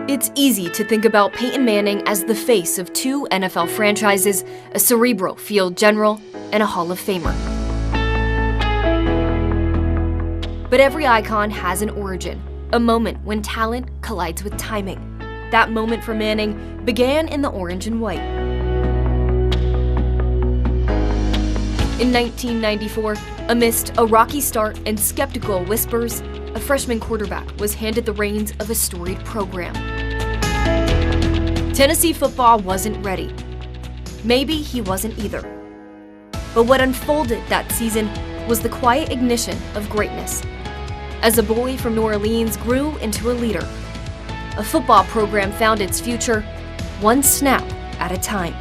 It's easy to think about Peyton Manning as the face of two NFL franchises, a cerebral field general and a Hall of Famer. But every icon has an origin, a moment when talent collides with timing. That moment for Manning began in the orange and white. In 1994, amidst a rocky start and skeptical whispers, a freshman quarterback was handed the reins of a storied program. Tennessee football wasn't ready. Maybe he wasn't either. But what unfolded that season was the quiet ignition of greatness. As a boy from New Orleans grew into a leader, a football program found its future one snap at a time.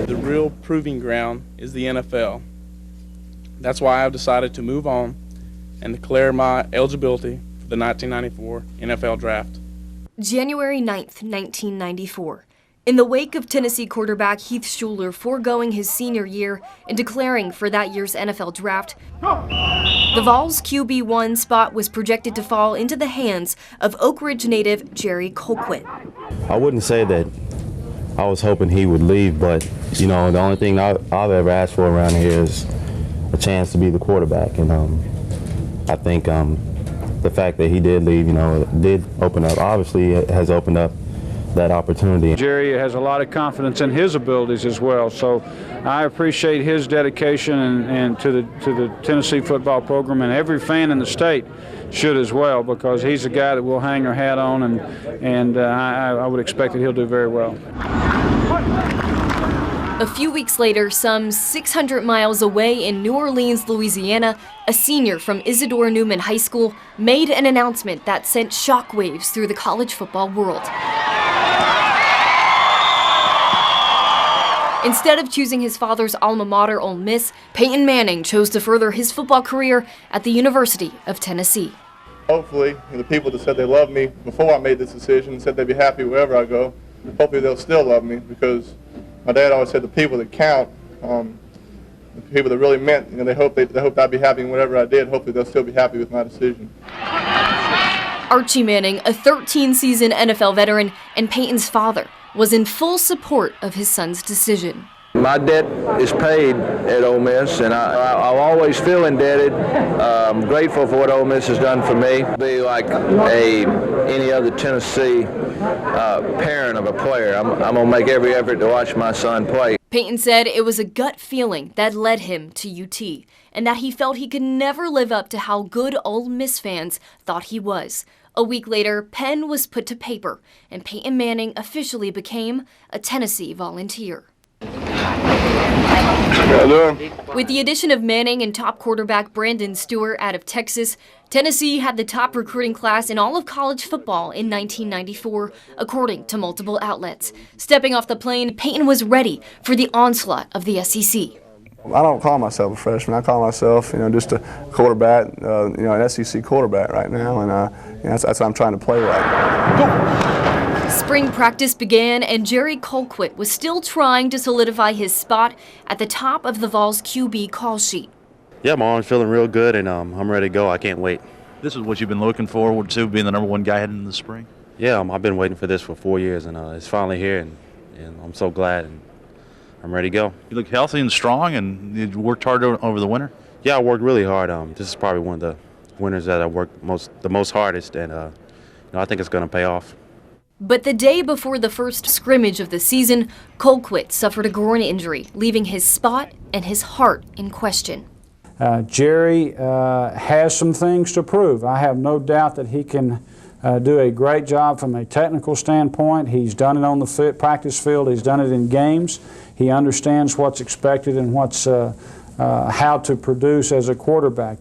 The real proving ground is the NFL. That's why I've decided to move on and declare my eligibility for the 1994 NFL Draft. January 9th, 1994. In the wake of Tennessee quarterback Heath Shuler foregoing his senior year and declaring for that year's NFL Draft, the Vols QB1 spot was projected to fall into the hands of Oak Ridge native Jerry Colquitt. I wouldn't say that I was hoping he would leave, but, you know, the only thing I've ever asked for around here is a chance to be the quarterback. And I think the fact that he did leave, you know, did open up, obviously it has opened up that opportunity. Jerry has a lot of confidence in his abilities as well, so I appreciate his dedication and to the Tennessee football program, and every fan in the state should as well, because he's a guy that we'll hang our hat on, and I would expect that he'll do very well. A few weeks later, some 600 miles away in New Orleans, Louisiana, a senior from Isidore Newman High School made an announcement that sent shockwaves through the college football world. Instead of choosing his father's alma mater, Ole Miss, Peyton Manning chose to further his football career at the University of Tennessee. Hopefully, the people that said they loved me before I made this decision said they'd be happy wherever I go. Hopefully they'll still love me, because my dad always said the people that count, the people that really meant, you know, they hoped I'd be happy in whatever I did. Hopefully they'll still be happy with my decision. Archie Manning, a 13-season NFL veteran and Peyton's father, was in full support of his son's decision. My debt is paid at Ole Miss, and I'll always feel indebted. I'm grateful for what Ole Miss has done for me. Be like any other Tennessee parent of a player. I'm going to make every effort to watch my son play. Peyton said it was a gut feeling that led him to UT, and that he felt he could never live up to how good Ole Miss fans thought he was. A week later, pen was put to paper, and Peyton Manning officially became a Tennessee Volunteer. With the addition of Manning and top quarterback Brandon Stewart out of Texas, Tennessee had the top recruiting class in all of college football in 1994, according to multiple outlets. Stepping off the plane, Peyton was ready for the onslaught of the SEC. I don't call myself a freshman. I call myself, just a quarterback, an SEC quarterback right now, and that's what I'm trying to play right now. Spring practice began, and Jerry Colquitt was still trying to solidify his spot at the top of the Vols QB call sheet. Yeah, my arm's feeling real good, and I'm ready to go. I can't wait. This is what you've been looking forward to, being the number one guy heading into the spring? Yeah, I've been waiting for this for 4 years, and it's finally here, and I'm so glad, and I'm ready to go. You look healthy and strong, and you worked hard over the winter? Yeah, I worked really hard. This is probably one of the winters that I worked the most hardest, and I think it's going to pay off. But the day before the first scrimmage of the season, Colquitt suffered a groin injury, leaving his spot and his heart in question. Jerry has some things to prove. I have no doubt that he can do a great job from a technical standpoint. He's done it on the practice field. He's done it in games. He understands what's expected and what's how to produce as a quarterback.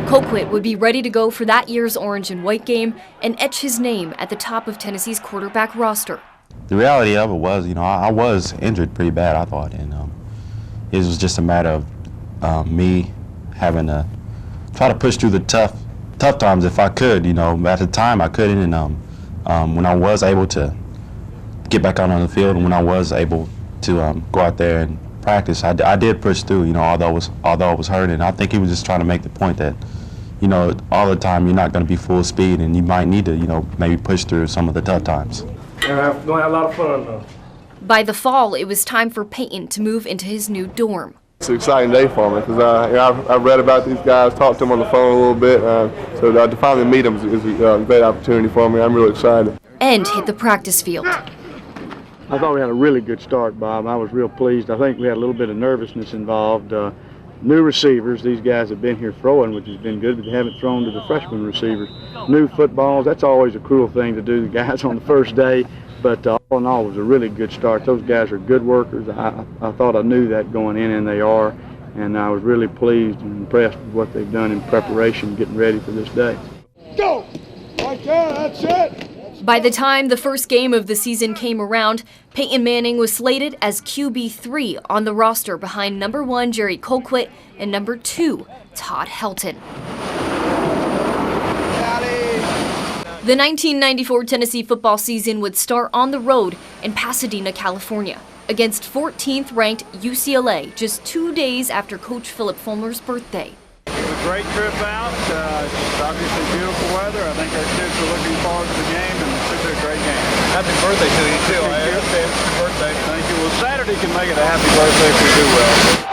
Colquitt would be ready to go for that year's orange and white game and etch his name at the top of Tennessee's quarterback roster. The reality of it was, I was injured pretty bad, I thought, and it was just a matter of me having to try to push through the tough times if I could. At the time I couldn't, and when I was able to get back out on the field. And when I was able to go out there and practice, I did push through, you know, although it was hurting. I think he was just trying to make the point that, you know, all the time you're not going to be full speed, and you might need to, you know, maybe push through some of the tough times. Yeah, I'm going to have a lot of fun though. By the fall, it was time for Peyton to move into his new dorm. It's an exciting day for me because I've read about these guys, talked to them on the phone a little bit, so to finally meet them is a great opportunity for me. I'm really excited. And hit the practice field. I thought we had a really good start, Bob. I was real pleased. I think we had a little bit of nervousness involved. New receivers, these guys have been here throwing, which has been good, but they haven't thrown to the freshman receivers. New footballs, that's always a cruel thing to do, the guys on the first day. But all in all, it was a really good start. Those guys are good workers. I thought I knew that going in, and they are. And I was really pleased and impressed with what they've done in preparation, getting ready for this day. Go! Right there, that's it! By the time the first game of the season came around, Peyton Manning was slated as QB3 on the roster behind number 1 Jerry Colquitt and number 2 Todd Helton. The 1994 Tennessee football season would start on the road in Pasadena, California, against 14th-ranked UCLA just 2 days after Coach Philip Fulmer's birthday. It was a great trip out. It's obviously beautiful weather. I think our kids are looking forward to the game, and it should be a great game. Happy birthday to you, too. Happy birthday. Thank you. Well, Saturday can make it a happy birthday if we do well.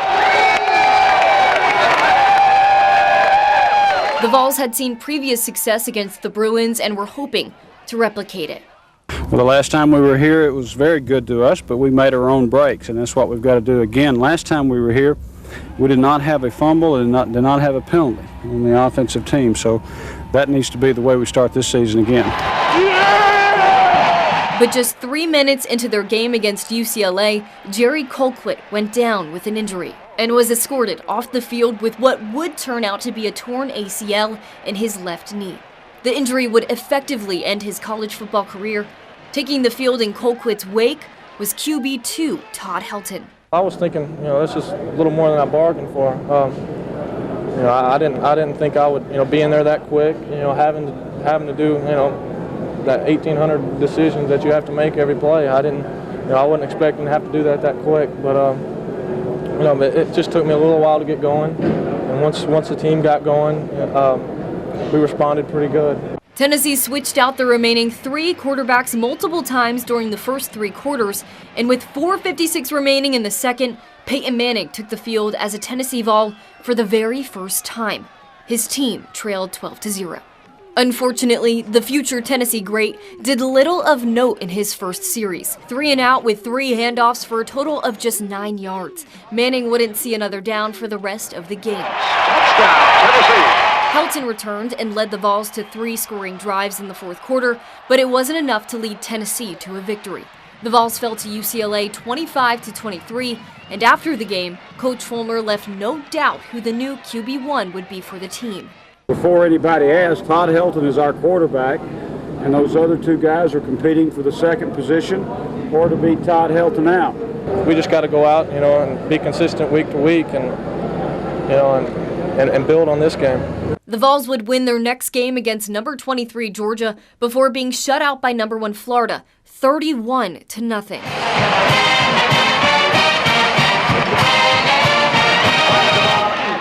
The Vols had seen previous success against the Bruins and were hoping to replicate it. Well, the last time we were here, it was very good to us, but we made our own breaks, and that's what we've got to do again. Last time we were here, we did not have a fumble and did not have a penalty on the offensive team, so that needs to be the way we start this season again. But just 3 minutes into their game against UCLA, Jerry Colquitt went down with an injury and was escorted off the field with what would turn out to be a torn ACL in his left knee. The injury would effectively end his college football career. Taking the field in Colquitt's wake was QB2 Todd Helton. I was thinking, you know, this is a little more than I bargained for. You know, I didn't think I would, you know, be in there that quick. You know, having to do, you know, that 1,800 decisions that you have to make every play. I wasn't expecting to have to do that quick, but you know, but it just took me a little while to get going. And once the team got going, we responded pretty good. Tennessee switched out the remaining 3 quarterbacks multiple times during the first 3 quarters, and with 4:56 remaining in the second, Peyton Manning took the field as a Tennessee Vol for the very first time. His team trailed 12-0. Unfortunately, the future Tennessee great did little of note in his first series. 3 and out with 3 handoffs for a total of just 9 yards. Manning wouldn't see another down for the rest of the game. Touchdown, Tennessee! Helton returned and led the Vols to 3 scoring drives in the fourth quarter, but it wasn't enough to lead Tennessee to a victory. The Vols fell to UCLA 25-23, and after the game, Coach Fulmer left no doubt who the new QB1 would be for the team. Before anybody asks, Todd Helton is our quarterback, and those other 2 guys are competing for the second position or to beat Todd Helton out. We just got to go out, you know, and be consistent week to week, and you know, and build on this game. The Vols would win their next game against number 23 Georgia before being shut out by number 1 Florida, 31-0.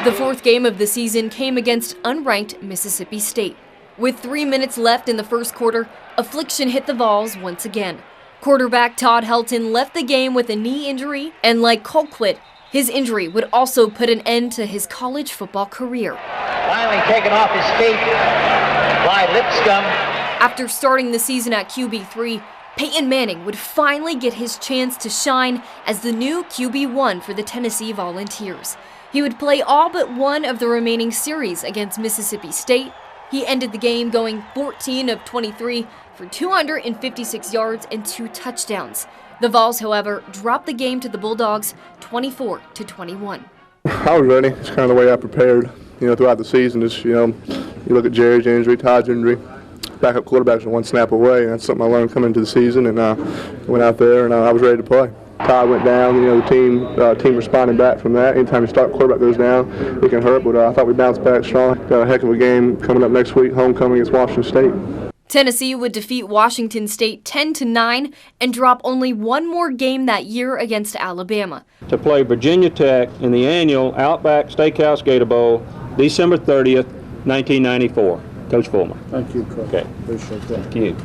The fourth game of the season came against unranked Mississippi State. With 3 minutes left in the first quarter, affliction hit the Vols once again. Quarterback Todd Helton left the game with a knee injury, and like Colquitt, his injury would also put an end to his college football career. Finally taken off his feet by Lipscomb. After starting the season at QB3, Peyton Manning would finally get his chance to shine as the new QB1 for the Tennessee Volunteers. He would play all but one of the remaining series against Mississippi State. He ended the game going 14 of 23 for 256 yards and 2 touchdowns. The Vols, however, dropped the game to the Bulldogs 24-21. I was ready. It's kind of the way I prepared, you know, throughout the season. Just, you know, you look at Jerry's injury, Todd's injury, backup quarterbacks are 1 snap away, and that's something I learned coming into the season, and went out there and I was ready to play. Todd went down, you know, the team responded back from that. Anytime you start quarterback goes down, it can hurt, but I thought we bounced back strong. Got a heck of a game coming up next week, homecoming against Washington State. Tennessee would defeat Washington State 10-9 and drop only one more game that year against Alabama. To play Virginia Tech in the annual Outback Steakhouse Gator Bowl, December 30th, 1994. Coach Fullmer. Thank you, Coach. Okay. Appreciate that. Thank you.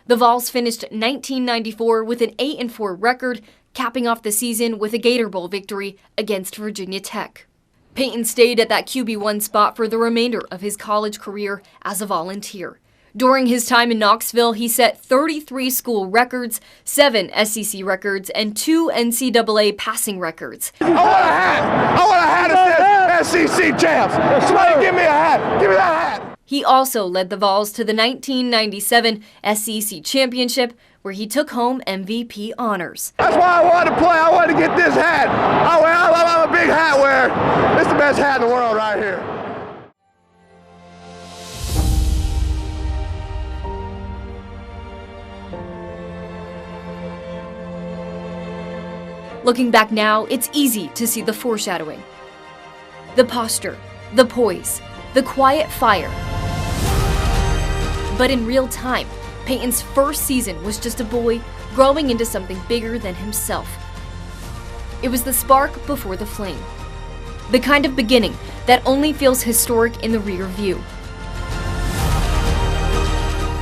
The Vols finished 1994 with an 8-4 record, capping off the season with a Gator Bowl victory against Virginia Tech. Peyton stayed at that QB1 spot for the remainder of his college career as a volunteer. During his time in Knoxville, he set 33 school records, 7 SEC records, and 2 NCAA passing records. I want a hat! I want a hat that says SEC champs! Somebody give me a hat! Give me that hat! He also led the Vols to the 1997 SEC championship, where he took home MVP honors. That's why I wanted to play. I wanted to get this hat. I'm a big hat wearer. It's the best hat in the world right here. Looking back now, it's easy to see the foreshadowing. The posture, the poise, the quiet fire. But in real time, Peyton's first season was just a boy growing into something bigger than himself. It was the spark before the flame. The kind of beginning that only feels historic in the rear view.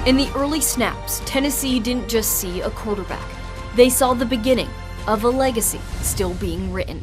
In the early snaps, Tennessee didn't just see a quarterback. They saw the beginning of a legacy still being written.